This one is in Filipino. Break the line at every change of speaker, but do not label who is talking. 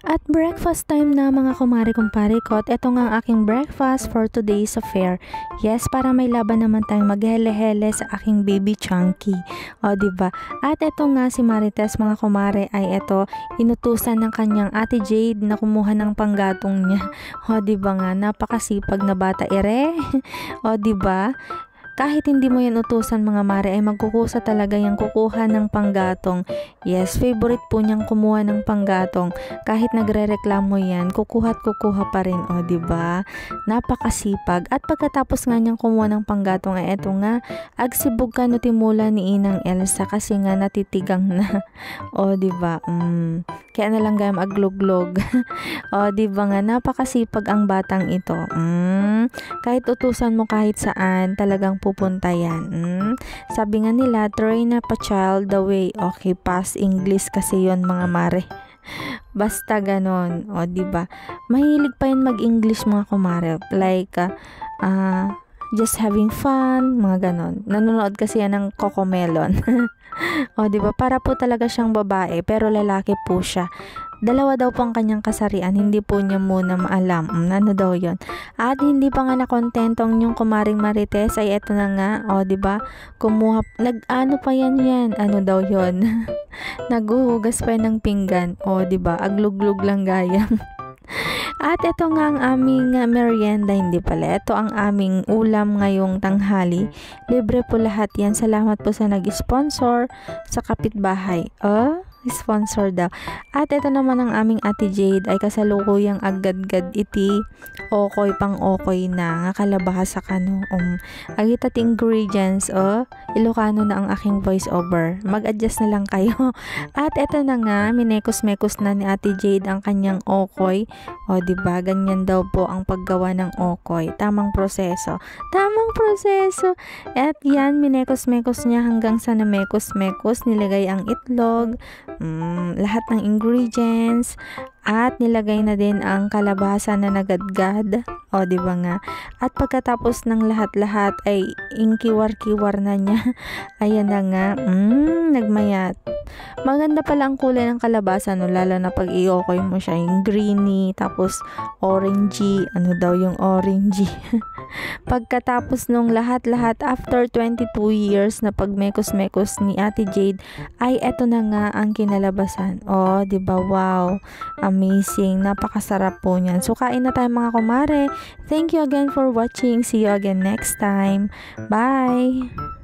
At breakfast time na mga kumare-kumpare ko, at ito nga ang aking breakfast for today's affair. Yes, para may laban naman tayong maghele-hele sa aking baby Chunky. O, diba? At ito nga si Marites mga kumare ay ito, inutusan ng kanyang ate Jade na kumuha ng panggatong niya. O, diba nga, napakasipag na bata ere. O, diba? Kahit hindi mo yan utusan mga mare ay magkukusa talaga yung kukuha ng panggatong. Yes, favorite po niyang kumuha ng panggatong. Kahit nagrereklamo yan, kukuha at kukuha pa rin. O, diba? Napakasipag. At pagkatapos nga niyang kumuha ng panggatong ay eto nga, agsibog ka no timula ni Inang Elsa kasi nga natitigang na. O, diba? Kaya na lang gayam agluglog. O, diba nga, napakasipag ang batang ito. Kahit utusan mo kahit saan, talagang pupunta yan. Sabi nga nila, train up a child the way. Okay, pass English kasi yon mga mare. Basta ganon. O, diba? Mahilig pa yun mag-English mga kumare. Like, just having fun, mga ganon. Nanonood kasi yan ng Cocomelon. O, diba? Para po talaga siyang babae, pero lalaki po siya. Dalawa daw po ang kanyang kasarian, hindi po niya muna maalam. Ano daw yon? At hindi pa nga nakontentong yung kumaring Marites ay eto na nga, o, diba? Kumuha, nag-ano pa yan, ano daw yon? Naguhugas pa yan ng pinggan, o, diba? Agluglug lang gayang. At ito nga ang aming merienda, hindi pala. Ito ang aming ulam ngayong tanghali. Libre po lahat yan. Salamat po sa nag-sponsor sa kapitbahay. Sponsor daw. At ito naman ang aming ate Jade ay kasalukuyang agad-gad iti okoy pang okoy na nga kalabasa kano. Agit at ingredients Ilocano na ang aking voice over. Mag-adjust na lang kayo. At ito na nga, minekos-mekos na ni ate Jade ang kanyang okoy. O, diba? Ganyan daw po ang paggawa ng okoy. Tamang proseso. At yan, minekos-mekos niya hanggang sa namekos-mekos. Nilagay ang itlog, lahat ng ingredients, at nilagay na din ang kalabasa na nagadgad. O, diba nga? At pagkatapos ng lahat-lahat ay ingkiwar-kiwar na niya. Ayan na nga. Nagmayat. Maganda pala ang kulay ng kalabasa, no? Lalo na pag i-okoy mo siya, yung greeny, tapos orangey. Ano daw yung orangey? Pagkatapos nung lahat-lahat, after 22 years na pagmekos-mekos ni ate Jade, ay eto na nga ang kinalabasan. O, diba? Wow! Amazing! Napakasarap po niyan. So, kain na tayo mga kumare. Thank you again for watching. See you again next time. Bye!